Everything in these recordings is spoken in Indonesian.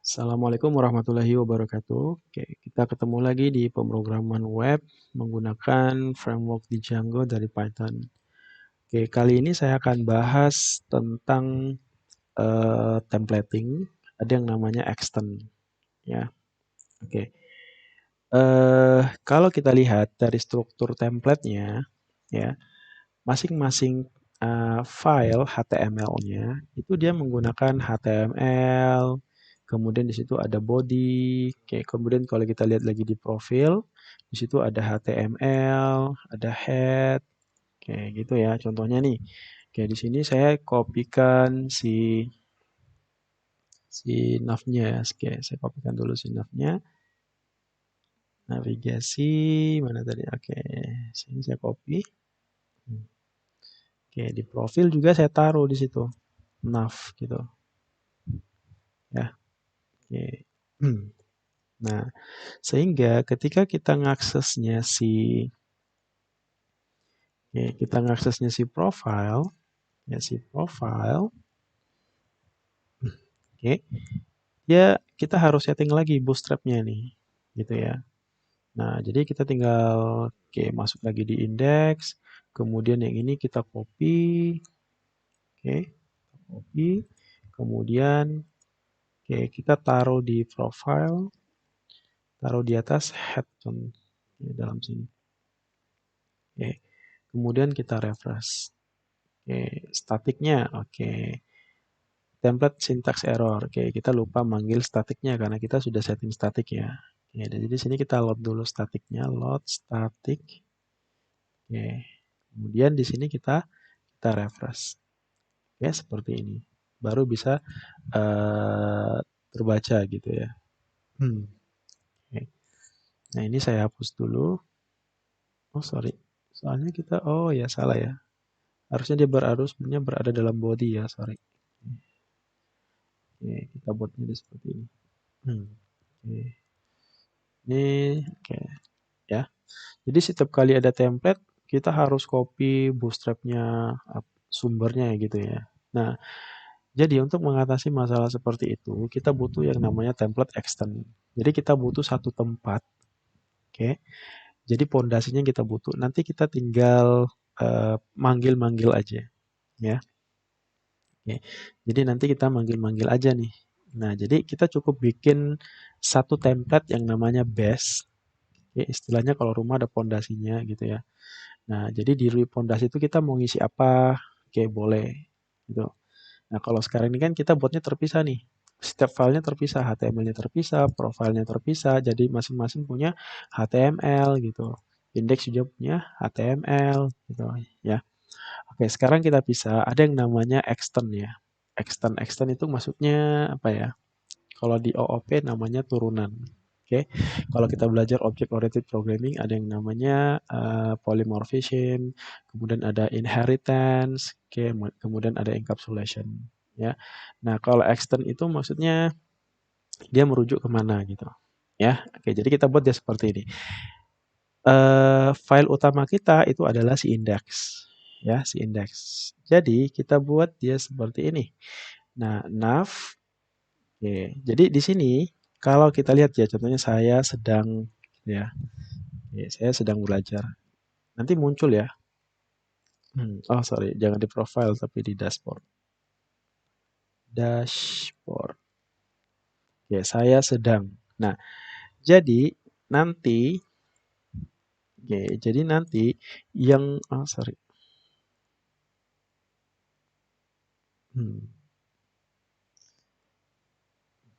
Assalamualaikum warahmatullahi wabarakatuh. Oke, kita ketemu lagi di pemrograman web menggunakan framework di Django dari Python. Oke, kali ini saya akan bahas tentang templating. Ada yang namanya extend, ya. Oke, kalau kita lihat dari struktur template-nya, ya, masing-masing file HTML-nya itu dia menggunakan HTML, kemudian di situ ada body, oke, kemudian kalau kita lihat lagi di profil, di situ ada HTML, ada head, kayak gitu ya. Contohnya nih, kayak di sini saya kopikan si nav-nya. Oke, saya kopikan dulu si nav-nya. Navigasi mana tadi? Oke, sini saya copy. Oke, di profil juga saya taruh di situ nav gitu ya. Oke. Nah, sehingga ketika kita ngaksesnya si profile, ya si profile, oke, ya kita harus setting lagi bootstrap-nya nih, gitu ya. Nah, jadi kita tinggal masuk lagi di index, kemudian yang ini kita copy, oke, copy, kemudian kita taruh di profile, taruh di atas head dalam sini. Oke. Kemudian kita refresh. Oke, statiknya oke. Template syntax error. Oke, kita lupa manggil statiknya karena kita sudah setting statik ya. Oke, jadi di sini kita load dulu statiknya, load static. Oke. Kemudian di sini kita refresh. Oke, seperti ini. Baru bisa terbaca gitu ya. Oke. Nah, ini saya hapus dulu. Oh, sorry. Soalnya oh ya salah ya. Harusnya dia sebenarnya berada dalam body ya, sorry. Oke, kita buatnya seperti ini. Oke. Ini oke ya. Jadi setiap kali ada template kita harus copy bootstrapnya sumbernya gitu ya. Nah, jadi untuk mengatasi masalah seperti itu kita butuh yang namanya template extend. Jadi kita butuh satu tempat, oke. Jadi pondasinya kita butuh. Nanti kita tinggal manggil-manggil aja, ya. Oke. Jadi nanti kita manggil-manggil aja nih. Nah, jadi kita cukup bikin satu template yang namanya base. Ya, istilahnya kalau rumah ada pondasinya gitu ya. Nah, jadi di pondasi itu kita mau ngisi apa, oke boleh gitu. Nah, kalau sekarang ini kan kita buatnya terpisah nih. Setiap filenya terpisah, HTML-nya terpisah, profilnya terpisah, jadi masing-masing punya HTML gitu. Index juga punya HTML gitu ya. Oke, sekarang kita bisa ada yang namanya extend ya. Extend itu maksudnya apa ya? Kalau di OOP namanya turunan. Oke, kalau kita belajar object oriented programming ada yang namanya polymorphism, kemudian ada inheritance, kemudian ada encapsulation. Ya, nah kalau extend itu maksudnya dia merujuk kemana gitu. Ya, oke, jadi kita buat dia seperti ini. File utama kita itu adalah si index, ya si index. Jadi kita buat dia seperti ini. Nah, nav. Oke, jadi di sini kalau kita lihat ya, contohnya saya sedang ya, saya sedang belajar. Nanti muncul ya. Oh sorry, jangan di profile tapi di dashboard. Dashboard. Ya, saya sedang. Nah, jadi nanti, jadi nanti yang, oh sorry. Hmm.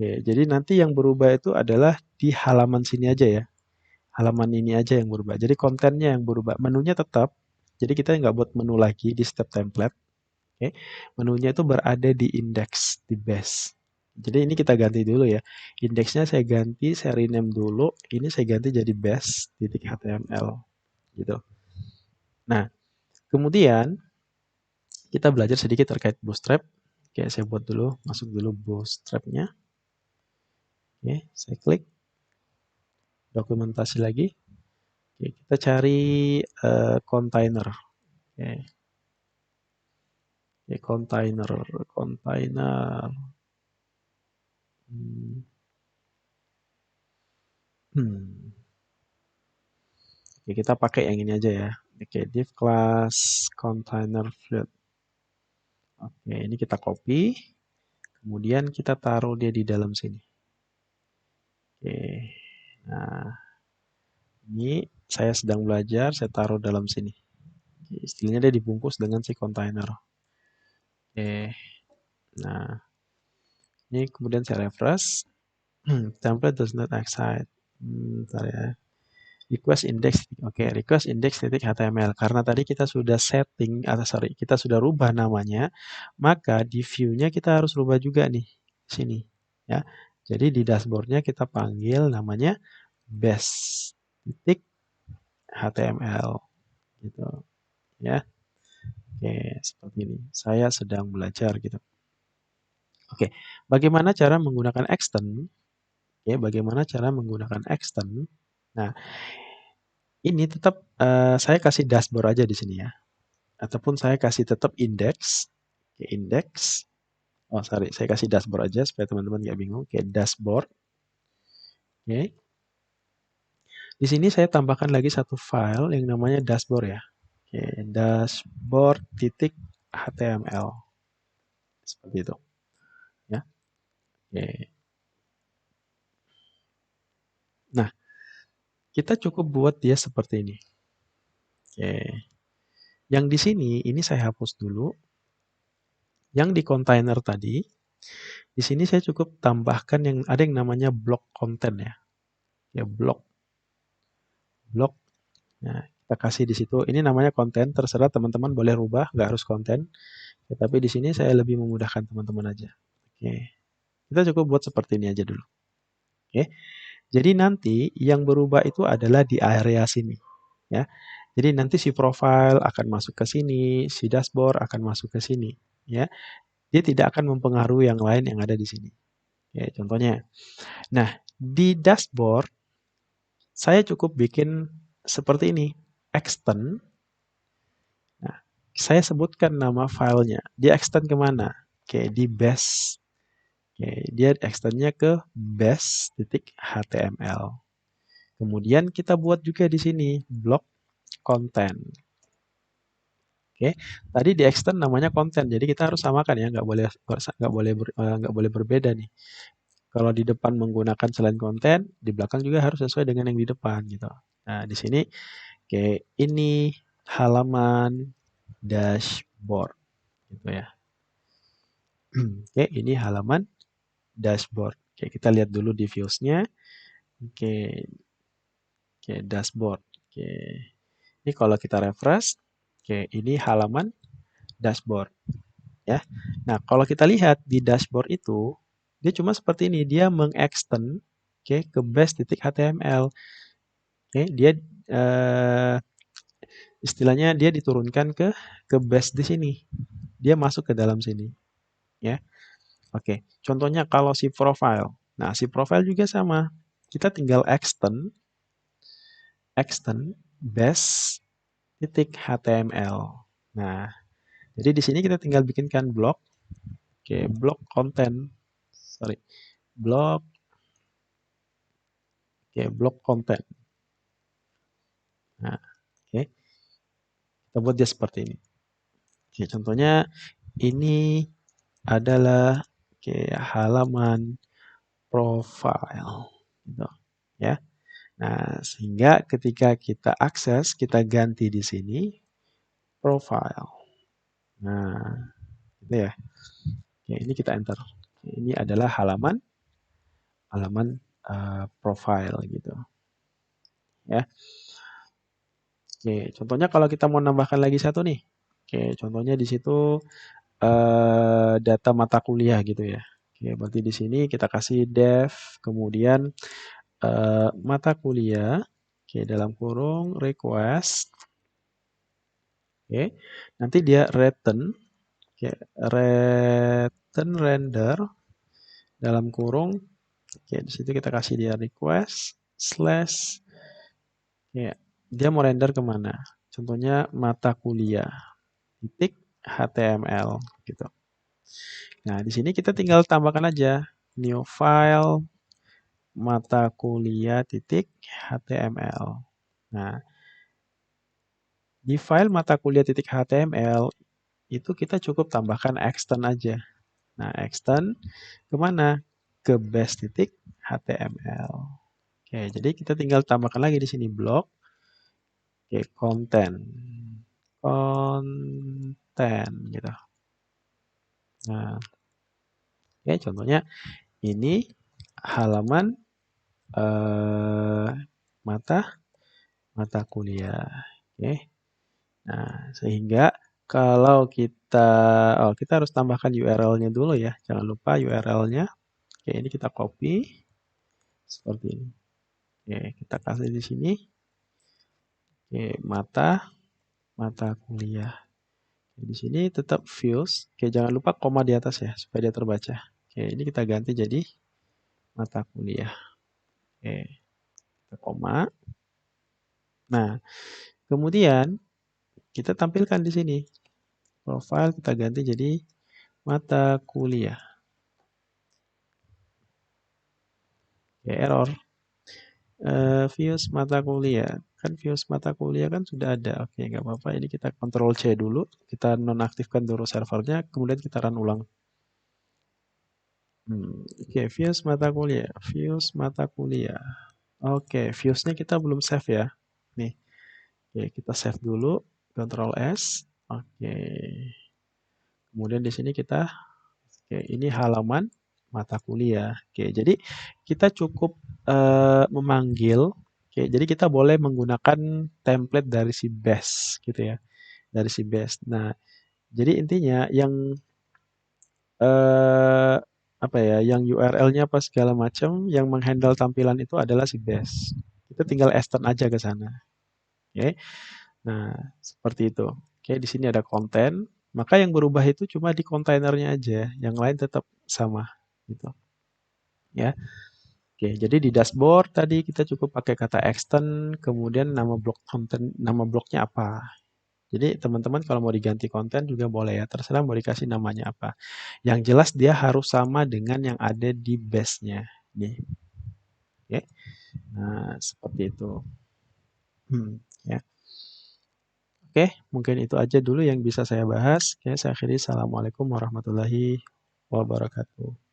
Oke, jadi nanti yang berubah itu adalah di halaman sini aja ya. Halaman ini aja yang berubah. Jadi kontennya yang berubah. Menunya tetap. Jadi kita nggak buat menu lagi di step template. Oke. Menunya itu berada di index, di base. Jadi ini kita ganti dulu ya. Indeksnya saya ganti, saya rename dulu. Ini saya ganti jadi base.html gitu. Nah, kemudian kita belajar sedikit terkait bootstrap. Oke, saya buat dulu, masuk dulu bootstrapnya. Oke, saya klik dokumentasi lagi. Oke, kita cari container. Oke, container. Oke, kita pakai yang ini aja ya. Oke, div class container float. Oke, ini kita copy. Kemudian kita taruh dia di dalam sini. Oke. Nah, ini saya sedang belajar, saya taruh dalam sini. Oke, istilahnya dia dibungkus dengan si container. Oke. Nah, ini kemudian saya refresh. Template does not excite. Bentar ya. Request index, oke, request index titik HTML. Karena tadi kita sudah setting, atau sorry, kita sudah rubah namanya, maka di view-nya kita harus rubah juga nih, sini, ya. Jadi di dashboard-nya kita panggil namanya base titik HTML, gitu, ya. Oke, seperti ini. Saya sedang belajar, gitu. Oke, bagaimana cara menggunakan extend? Ya, bagaimana cara menggunakan extend? Nah, ini tetap saya kasih dashboard aja di sini ya. Ataupun saya kasih tetap index. Oke, index. Oh, sorry, saya kasih dashboard aja supaya teman-teman nggak bingung. Oke, dashboard. Oke. Di sini saya tambahkan lagi satu file yang namanya dashboard ya. Oke, dashboard titik HTML. Seperti itu. Ya. Oke. Nah, kita cukup buat dia seperti ini. Oke. Yang di sini, ini saya hapus dulu. Yang di container tadi, di sini saya cukup tambahkan yang ada yang namanya block content ya. Ya, block. Nah, kita kasih di situ. Ini namanya konten, terserah teman-teman boleh rubah, nggak harus konten. Ya, tapi di sini saya lebih memudahkan teman-teman aja. Oke, kita cukup buat seperti ini aja dulu. Oke, jadi nanti yang berubah itu adalah di area sini, ya. Jadi nanti si profile akan masuk ke sini, si dashboard akan masuk ke sini, ya. Dia tidak akan mempengaruhi yang lain yang ada di sini. Ya, contohnya. Nah, di dashboard saya cukup bikin seperti ini, extend. Nah, saya sebutkan nama filenya. Dia extend kemana? Oke, di base. Oke, dia extendnya ke base.html. Kemudian kita buat juga di sini block content. Oke, tadi di extend namanya konten, jadi kita harus samakan ya, nggak boleh berbeda nih. Kalau di depan menggunakan selain konten, di belakang juga harus sesuai dengan yang di depan gitu. Nah, di sini, oke, ini halaman dashboard gitu ya. Oke, ini halaman dashboard. Oke, kita lihat dulu di views-nya. Oke, oke, dashboard. Oke, ini kalau kita refresh, oke, ini halaman dashboard. Ya, nah kalau kita lihat di dashboard itu, dia cuma seperti ini. Dia mengextend, oke, ke base.html. Oke, dia istilahnya dia diturunkan ke base di sini. Dia masuk ke dalam sini. Ya, oke. Contohnya kalau si profile. Nah, si profile juga sama. Kita tinggal extend base.html. Nah, jadi di sini kita tinggal bikinkan blok. Oke, blok content. Sorry. Blok. Oke, blok content. Nah, oke. Kita buat dia seperti ini. Oke, contohnya ini adalah halaman profile. Gitu. Ya. Nah, sehingga ketika kita akses, kita ganti di sini profile. Nah, gitu ya. Oke, ini kita enter. Ini adalah halaman profile gitu. Ya. Oke, contohnya kalau kita mau nambahkan lagi satu nih. Oke, contohnya di situ data mata kuliah gitu ya. Oke, berarti di sini kita kasih dev, kemudian mata kuliah, oke, dalam kurung request. Oke, nanti dia return, oke, return render dalam kurung, oke, di situ kita kasih dia request slash, ya, dia mau render kemana? Contohnya mata kuliah titik HTML gitu. Nah, di sini kita tinggal tambahkan aja new file, mata kuliah titik HTML. Nah, di file mata kuliah titik HTML itu kita cukup tambahkan extend aja. Nah, extend kemana? Ke base titik HTML. Oke, jadi kita tinggal tambahkan lagi di sini blok. Oke, konten. Konten gitu. Nah, oke, contohnya ini halaman eh, mata mata kuliah. Oke. Nah, sehingga kalau kita harus tambahkan URL-nya dulu ya. Jangan lupa URL-nya. Oke, ini kita copy seperti ini. Oke, kita kasih di sini. Oke, mata kuliah. Oke, di sini tetap views. Oke, jangan lupa koma di atas ya supaya dia terbaca. Oke, ini kita ganti jadi mata kuliah. Oke, kita koma. Nah, kemudian kita tampilkan di sini. Profile kita ganti jadi mata kuliah. Oke, error. Views mata kuliah. Kan views mata kuliah kan sudah ada. Oke, nggak apa-apa. Ini kita Ctrl C dulu. Kita nonaktifkan dulu servernya. Kemudian kita run ulang. Oke, views mata kuliah. Views mata kuliah. Oke, viewsnya kita belum save ya. Nih, oke, kita save dulu. Ctrl S. Oke. Kemudian di sini kita, oke, ini halaman mata kuliah. Oke, jadi kita cukup memanggil. Oke, jadi kita boleh menggunakan template dari si base gitu ya, dari si base. Nah, jadi intinya yang eh, apa ya, yang URL-nya apa segala macam, yang menghandle tampilan itu adalah si base. Kita tinggal extend aja ke sana. Oke. Nah, seperti itu. Oke, di sini ada konten. Maka yang berubah itu cuma di kontainernya aja, yang lain tetap sama gitu. Ya. Oke, jadi di dashboard tadi kita cukup pakai kata extend, kemudian nama blok konten, nama bloknya apa. Jadi teman-teman kalau mau diganti konten juga boleh ya, terserah mau dikasih namanya apa. Yang jelas dia harus sama dengan yang ada di base-nya. Nih, oke. Nah, seperti itu. Ya. Oke, mungkin itu aja dulu yang bisa saya bahas. Oke, saya akhiri. Assalamualaikum warahmatullahi wabarakatuh.